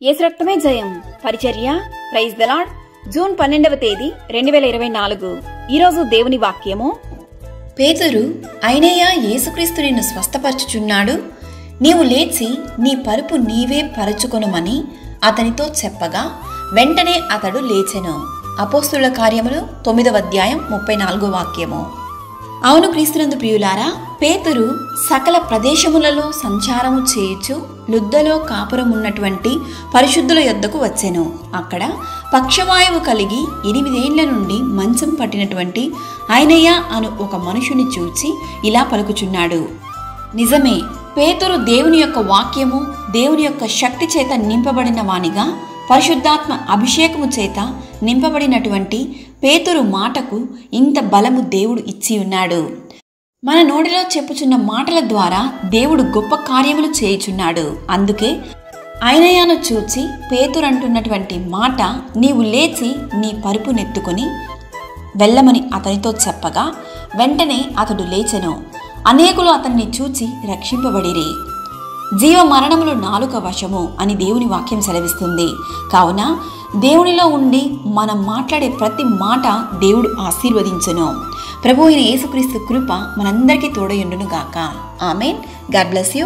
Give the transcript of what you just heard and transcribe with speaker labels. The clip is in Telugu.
Speaker 1: యేసు రక్తమే జయం పరిచర్య ప్రైజ్ ద లార్డ్. జూన్ 12వ తేదీ 2024. ఈరోజు దేవుని వాక్యము.
Speaker 2: పేతురు, అయినయ్యా, యేసుక్రీస్తు నిన్ను స్వస్థపరచుచున్నాడు, నీవు లేచి నీ పరుపు నీవే పరచుకొనుమని అతనితో చెప్పగా వెంటనే అతడు లేచెను. అపోస్తుల కార్యములు 9వ అధ్యాయం 34వ వాక్యము. అవును క్రీస్తునందు ప్రియులారా, పేతురు సకల ప్రదేశములలో సంచారము చేయుచు లుద్దలో కాపురమున్నటువంటి పరిశుద్ధుల యొద్దకు వచ్చెను. అక్కడ పక్షవాయువు కలిగి 8 ఏండ్ల నుండి మంచం పట్టినటువంటి అయినయ్య అను ఒక మనుషుని చూచి ఇలా పలుకుచున్నాడు. నిజమే, పేతురు దేవుని యొక్క వాక్యము, దేవుని యొక్క శక్తి చేత నింపబడిన వానిగా, పరిశుద్ధాత్మ అభిషేకము చేత నింపబడినటువంటి పేతురు మాటకు ఇంత బలము దేవుడు ఇచ్చి ఉన్నాడు. మన నోటిలో చెప్పుచున్న మాటల ద్వారా దేవుడు గొప్ప కార్యములు చేయుచున్నాడు. అందుకే అయినయ్యను చూచి పేతురు అంటున్నటువంటి మాట, నీవు లేచి నీ పరుపునెత్తుకొని వెళ్ళమని అతనితో చెప్పగా వెంటనే అతడు లేచెను. అనేకులు అతన్ని చూచి రక్షింపబడిరి. జీవ మరణములు నాలుక వశము అని దేవుని వాక్యం సెలవిస్తుంది. కావున దేవునిలో ఉండి మనం మాట్లాడే ప్రతి మాట దేవుడు ఆశీర్వదించును. ప్రభు అయిన యేసుక్రీస్తు కృప మనందరికీ తోడయుండును గాక. ఆమేన్. God bless you.